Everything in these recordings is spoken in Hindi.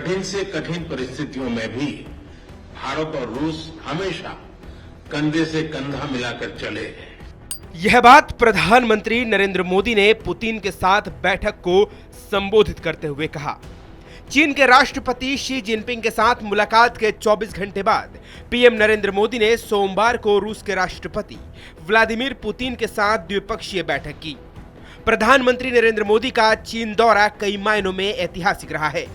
कठिन से कठिन परिस्थितियों में भी भारत और रूस हमेशा कंधे से कंधा मिलाकर चले। यह बात प्रधानमंत्री नरेंद्र मोदी ने पुतिन के साथ बैठक को संबोधित करते हुए कहा। चीन के राष्ट्रपति शी जिनपिंग के साथ मुलाकात के 24 घंटे बाद पीएम नरेंद्र मोदी ने सोमवार को रूस के राष्ट्रपति व्लादिमीर पुतिन के साथ द्विपक्षीय बैठक की। प्रधानमंत्री नरेंद्र मोदी का चीन दौरा कई मायनों में ऐतिहासिक रहा है।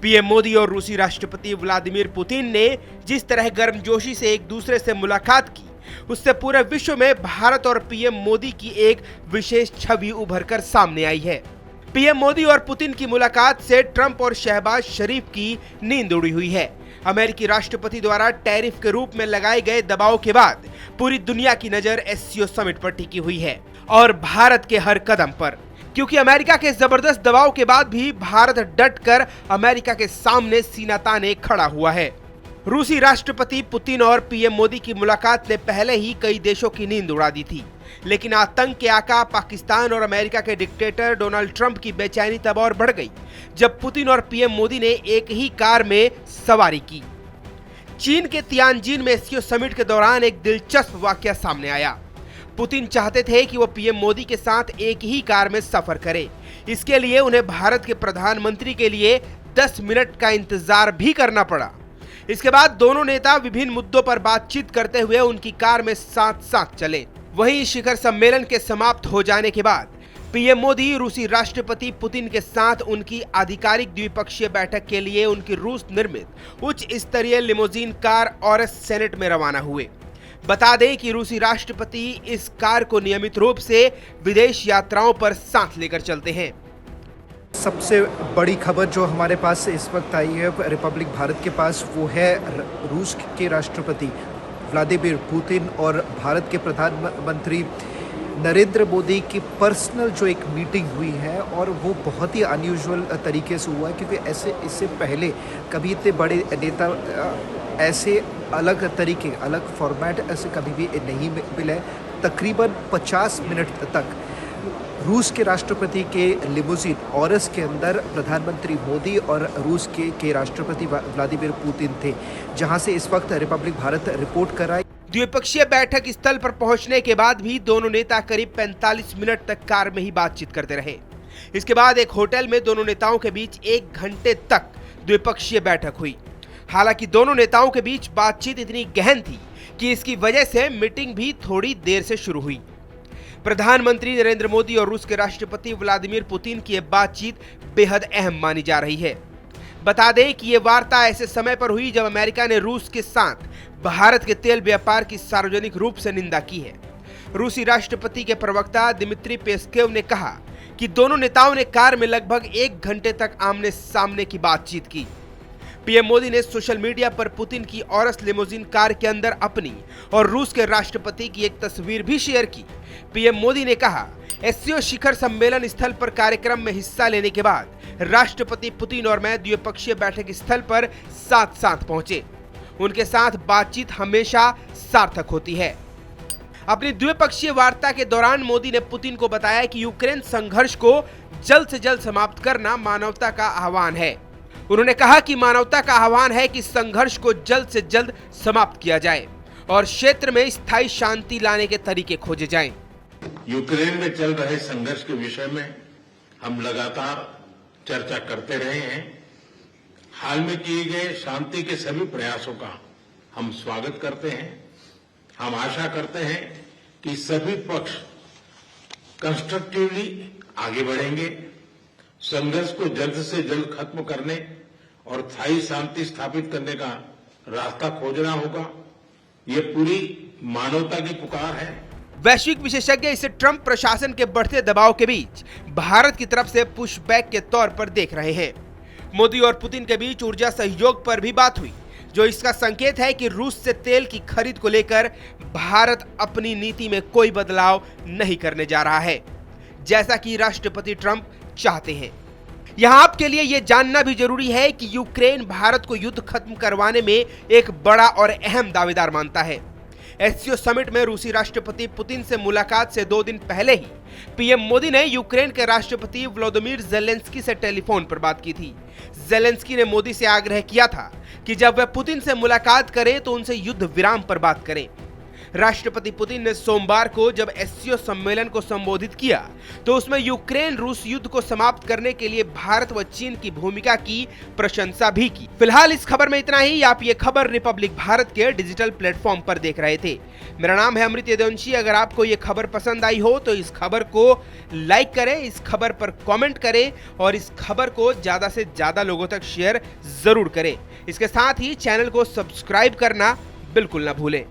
पीएम मोदी और रूसी राष्ट्रपति व्लादिमीर पुतिन ने जिस तरह गर्मजोशी से एक दूसरे से मुलाकात की, उससे पूरे विश्व में भारत और पीएम मोदी की एक विशेष छवि उभरकर सामने आई है। पीएम मोदी और पुतिन की मुलाकात से ट्रंप और शहबाज शरीफ की नींद उड़ी हुई है। अमेरिकी राष्ट्रपति द्वारा टैरिफ के रूप में लगाए गए दबाव के बाद पूरी दुनिया की नजर एससीओ समिट पर टिकी हुई है और भारत के हर कदम पर, क्योंकि अमेरिका के जबरदस्त दबाव के बाद भी भारत डटकर अमेरिका के सामने सीना ताने खड़ा हुआ है। रूसी राष्ट्रपति पुतिन और पीएम मोदी की मुलाकात ने पहले ही कई देशों की नींद उड़ा दी थी, लेकिन आतंक के आका पाकिस्तान और अमेरिका के डिक्टेटर डोनाल्ड ट्रंप की बेचैनी तब और बढ़ गई जब पुतिन और पीएम मोदी ने एक ही कार में सवारी की। चीन के तियानजिन में एससीओ समिट के दौरान एक दिलचस्प वाकया सामने आया। पुतिन चाहते थे कि वो पीएम मोदी के साथ एक ही कार में सफर करें। इसके लिए उन्हें भारत के प्रधानमंत्री के लिए 10 मिनट का इंतजार भी करना पड़ा। इसके बाद दोनों नेता विभिन्न मुद्दों पर बातचीत करते हुए उनकी कार में साथ साथ चले। वहीं शिखर सम्मेलन के समाप्त हो जाने के बाद पीएम मोदी रूसी राष्ट्रपति पुतिन के साथ उनकी आधिकारिक द्विपक्षीय बैठक के लिए उनकी रूस निर्मित उच्च स्तरीय लिमोजीन कार ऑरस सेनेट में रवाना हुए। बता दें कि रूसी राष्ट्रपति इस कार को नियमित रूप से विदेश यात्राओं पर साथ लेकर चलते हैं। सबसे बड़ी खबर जो हमारे पास इस वक्त आई है रिपब्लिक भारत के पास, वो है रूस के राष्ट्रपति व्लादिमीर पुतिन और भारत के प्रधानमंत्री नरेंद्र मोदी की पर्सनल जो एक मीटिंग हुई है, और वो बहुत ही अनयूजुअल तरीके से हुआ है, क्योंकि इससे पहले कभी इतने बड़े नेता ऐसे अलग तरीके, अलग फॉर्मेट ऐसे कभी भी नहीं मिले। तकरीबन 50 मिनट तक रूस के राष्ट्रपति के लिमोजीन ऑरस के अंदर प्रधानमंत्री मोदी और रूस के राष्ट्रपति व्लादिमीर पुतिन थे, जहां से इस वक्त रिपब्लिक भारत रिपोर्ट कर रहा है। द्विपक्षीय बैठक स्थल पर पहुंचने के बाद भी दोनों नेता करीब 45 मिनट तक कार में ही बातचीत करते रहे। इसके बाद एक होटल में दोनों नेताओं के बीच 1 घंटे तक द्विपक्षीय बैठक हुई। हालांकि दोनों नेताओं के बीच बातचीत इतनी गहन थी कि इसकी वजह से मीटिंग भी थोड़ी देर से शुरू हुई। प्रधानमंत्री नरेंद्र मोदी और रूस के राष्ट्रपति व्लादिमीर पुतिन की यह बातचीत बेहद अहम मानी जा रही है। बता दें कि यह वार्ता ऐसे समय पर हुई जब अमेरिका ने रूस के साथ भारत के तेल व्यापार की सार्वजनिक रूप से निंदा की है। रूसी राष्ट्रपति के प्रवक्ता दिमित्री पेस्केव ने कहा कि दोनों नेताओं ने कार में लगभग 1 घंटे तक आमने सामने की बातचीत की। पीएम मोदी ने सोशल मीडिया पर पुतिन की ऑरस लिमोजीन कार के अंदर अपनी और रूस के राष्ट्रपति की एक तस्वीर भी शेयर की। पीएम मोदी ने कहा, एससीओ शिखर सम्मेलन स्थल पर कार्यक्रम में हिस्सा लेने के बाद राष्ट्रपति पुतिन और मैं द्विपक्षीय बैठक स्थल पर साथ साथ पहुंचे। उनके साथ बातचीत हमेशा सार्थक होती है। अपनी द्विपक्षीय वार्ता के दौरान मोदी ने पुतिन को बताया कि यूक्रेन संघर्ष को जल्द से जल्द समाप्त करना मानवता का आह्वान है। उन्होंने कहा कि मानवता का आह्वान है कि संघर्ष को जल्द से जल्द समाप्त किया जाए और क्षेत्र में स्थायी शांति लाने के तरीके खोजे जाएं। यूक्रेन में चल रहे संघर्ष के विषय में हम लगातार चर्चा करते रहे हैं। हाल में किए गए शांति के सभी प्रयासों का हम स्वागत करते हैं। हम आशा करते हैं कि सभी पक्ष कंस्ट्रक्टिवली आगे बढ़ेंगे। संघर्ष को जल्द से जल्द खत्म करने और स्थायी शांति स्थापित करने का रास्ता खोजना होगा। ये पूरी मानवता की पुकार है। वैश्विक विशेषज्ञ इसे ट्रंप प्रशासन के बढ़ते दबाव के बीच भारत की तरफ से पुशबैक के तौर पर देख रहे हैं। मोदी और पुतिन के बीच ऊर्जा सहयोग पर भी बात हुई, जो इसका संकेत है कि रूस से तेल की खरीद को लेकर भारत अपनी नीति में कोई बदलाव नहीं करने जा रहा है, जैसा कि राष्ट्रपति ट्रंप चाहते हैं। यहां आपके लिए यह जानना भी जरूरी है कि यूक्रेन भारत को युद्ध खत्म करवाने में एक बड़ा और अहम दावेदार मानता है। एससीओ समिट में रूसी राष्ट्रपति पुतिन से मुलाकात से 2 दिन पहले ही पीएम मोदी ने यूक्रेन के राष्ट्रपति व्लादिमीर जेलेंस्की से टेलीफोन पर बात की थी। जेलेंस्की ने मोदी से आग्रह किया था कि जब वह पुतिन से मुलाकात करें तो उनसे युद्ध विराम पर बात करें। राष्ट्रपति पुतिन ने सोमवार को जब एससीओ सम्मेलन को संबोधित किया तो उसमें यूक्रेन रूस युद्ध को समाप्त करने के लिए भारत व चीन की भूमिका की प्रशंसा भी की। फिलहाल इस खबर में इतना ही। आप ये खबर रिपब्लिक भारत के डिजिटल प्लेटफॉर्म पर देख रहे थे। मेरा नाम है अमृत यदुवंशी। अगर आपको ये खबर पसंद आई हो तो इस खबर को लाइक करें, इस खबर पर कॉमेंट करें और इस खबर को ज्यादा से ज्यादा लोगों तक शेयर जरूर करें। इसके साथ ही चैनल को सब्सक्राइब करना बिल्कुल ना भूलें।